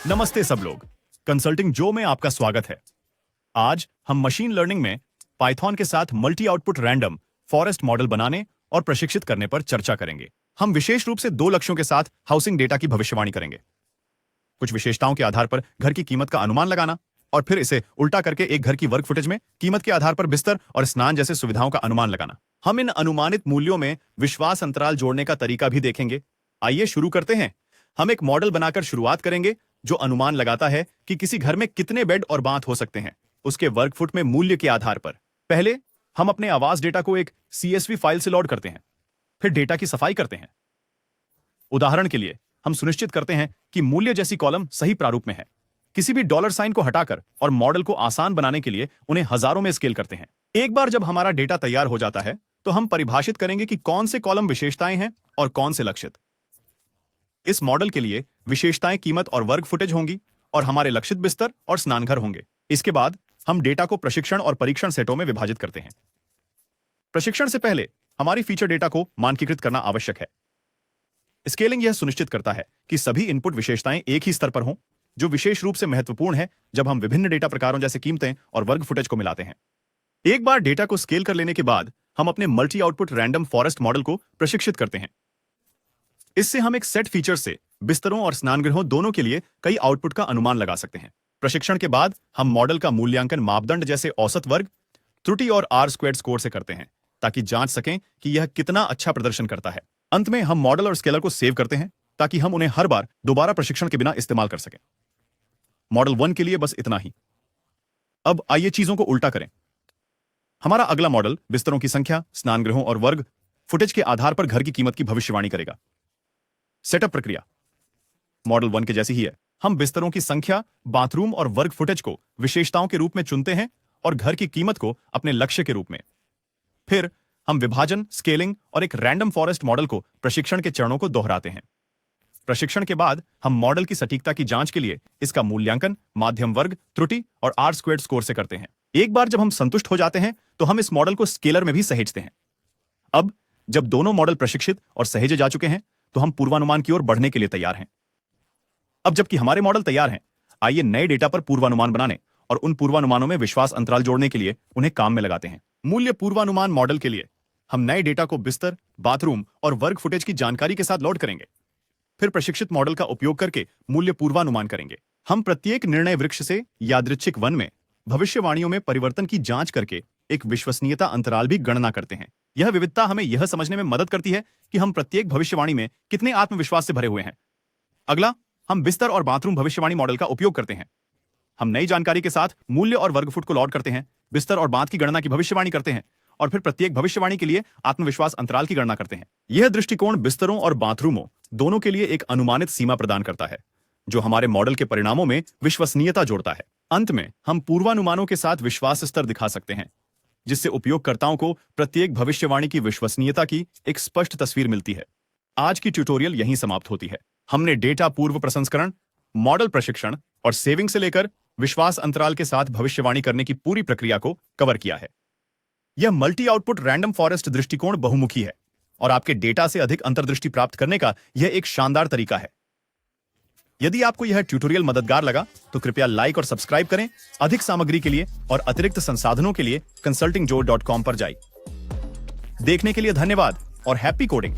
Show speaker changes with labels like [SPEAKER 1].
[SPEAKER 1] नमस्ते सब लोग, कंसल्टिंग जो में आपका स्वागत है। आज हम मशीन लर्निंग में पाइथन के साथ multi output random forest model बनाने और प्रशिक्षित करने पर चर्चा करेंगे। हम विशेष रूप से दो लक्ष्यों के साथ हाउसिंग डेटा की भविष्यवाणी करेंगे। कुछ विशेषताओं के आधार पर घर की कीमत का अनुमान लगाना और फिर इसे उल्टा करके एक घर की वर्क फुटेज में कीमत के आधार पर बिस्तर और स्नान जैसे सुविधाओं का अनुमान लगाना। हम इन अनुमानित मूल्यों में विश्वास अंतराल जोड़ने का तरीका भी देखेंगे। आइए शुरू करते हैं। हम एक मॉडल बनाकर शुरुआत करेंगे जो अनुमान लगाता है कि किसी घर में कितने बेड और बाथ हो सकते हैं उसके वर्ग फुट में मूल्य के आधार पर। पहले हम अपने आवास डेटा को एक CSV फाइल से लोड करते हैं, फिर डेटा की सफाई करते हैं। उदाहरण के लिए हम सुनिश्चित करते हैं कि मूल्य जैसी कॉलम सही प्रारूप में है। किसी भी डॉलर साइन को हटाकर और मॉडल को आसान बनाने के लिए उन्हें हजारों में स्केल करते हैं। एक बार जब हमारा डेटा तैयार हो जाता है तो हम परिभाषित करेंगे कि कौन से कॉलम विशेषताएं हैं और कौन से लक्षित। इस मॉडल के लिए विशेषताएं कीमत और वर्ग फुटेज होंगी और हमारे लक्षित बिस्तर और स्नानघर होंगे। इसके बाद हम डेटा को प्रशिक्षण और परीक्षण सेटों में विभाजित करते हैं। प्रशिक्षण से पहले हमारी फीचर डेटा को मानकीकृत करना आवश्यक है। स्केलिंग यह सुनिश्चित करता है कि सभी इनपुट विशेषताएं एक ही स्तर पर हों, जो विशेष रूप से महत्वपूर्ण है जब हम विभिन्न डेटा प्रकारों जैसे कीमतें और वर्ग फुटेज को मिलाते हैं। एक बार डेटा को स्केल कर लेने के बाद हम अपने multi output random forest model को प्रशिक्षित करते हैं। इससे हम एक सेट फीचर से बिस्तरों और स्नानगृहों दोनों के लिए कई आउटपुट का अनुमान लगा सकते हैं। प्रशिक्षण के बाद हम मॉडल का मूल्यांकन मापदंड जैसे औसत वर्ग, त्रुटि और R² स्कोर से करते हैं ताकि जांच सकें कि यह कितना अच्छा प्रदर्शन करता है। अंत में हम मॉडल और स्केलर को सेव करते हैं ताकि हम उन्हें हर बार दोबारा प्रशिक्षण के बिना इस्तेमाल कर सकें। मॉडल 1 के लिए बस इतना ही। अब आइए चीजों को उल्टा करें। हमारा अगला मॉडल बिस्तरों की संख्या, स्नानगृहों और वर्ग फुटेज के आधार पर घर की कीमत की भविष्यवाणी करेगा। सेटअप प्रक्रिया मॉडल 1 के जैसी ही है। हम बिस्तरों की संख्या, बाथरूम और वर्ग फुटेज को विशेषताओं के रूप में चुनते हैं और घर की कीमत को अपने लक्ष्य के रूप में। फिर हम विभाजन, स्केलिंग और एक रैंडम फॉरेस्ट मॉडल को प्रशिक्षण के चरणों को दोहराते हैं। प्रशिक्षण के बाद हम मॉडल की सटीकता की जांच के लिए इसका मूल्यांकन माध्यम वर्ग, त्रुटि और R² स्कोर से करते हैं। एक बार जब हम संतुष्ट हो जाते हैं तो हम इस मॉडल को स्केलर में भी सहेजते हैं। अब जब दोनों मॉडल प्रशिक्षित और सहेजे जा चुके हैं तो हम पूर्वानुमान की ओर बढ़ने के लिए तैयार हैं। अब जबकि हमारे मॉडल तैयार हैं, आइए नए डेटा पर पूर्वानुमान बनाने और उन पूर्वानुमानों में विश्वास अंतराल जोड़ने के लिए उन्हें काम में लगाते हैं। मूल्य पूर्वानुमान मॉडल के लिए हम नए डेटा को बिस्तर, बाथरूम और वर्ग फुटेज की जानकारी के साथ लोड करेंगे। फिर प्रशिक्षित मॉडल का उपयोग करके मूल्य पूर्वानुमान करेंगे। हम प्रत्येक निर्णय वृक्ष से यादृच्छिक वन में भविष्यवाणियों में परिवर्तन की जांच करके एक विश्वसनीयता अंतराल भी गणना करते हैं। यह विविधता हमें यह समझने में मदद करती है कि हम प्रत्येक भविष्यवाणी में कितने आत्मविश्वास से भरे हुए हैं। अगला, हम बिस्तर और बाथरूम भविष्यवाणी मॉडल का उपयोग करते हैं। हम नई जानकारी के साथ मूल्य और वर्ग फुट को लोड करते हैं, बिस्तर और बाथ की गणना की भविष्यवाणी करते हैं और फिर प्रत्येक भविष्यवाणी के लिए आत्मविश्वास अंतराल की गणना करते हैं। यह दृष्टिकोण बिस्तरों और बाथरूमों दोनों के लिए एक अनुमानित सीमा प्रदान करता है, जो हमारे मॉडल के परिणामों में विश्वसनीयता जोड़ता है। अंत में हम पूर्वानुमानों के साथ विश्वास स्तर दिखा सकते हैं, जिससे उपयोगकर्ताओं को प्रत्येक भविष्यवाणी की विश्वसनीयता की एक स्पष्ट तस्वीर मिलती है। आज की ट्यूटोरियल यहीं समाप्त होती है। हमने डेटा पूर्व प्रसंस्करण, मॉडल प्रशिक्षण और सेविंग से लेकर विश्वास अंतराल के साथ भविष्यवाणी करने की पूरी प्रक्रिया को कवर किया है। यह मल्टी आउटपुट रैंडम फॉरेस्ट दृष्टिकोण बहुमुखी है और आपके डेटा से अधिक अंतर्दृष्टि प्राप्त करने का यह एक शानदार तरीका है। यदि आपको यह ट्यूटोरियल मददगार लगा तो कृपया लाइक और सब्सक्राइब करें। अधिक सामग्री के लिए और अतिरिक्त संसाधनों के लिए consultingjoe.com पर जाइए। देखने के लिए धन्यवाद और हैप्पी कोडिंग।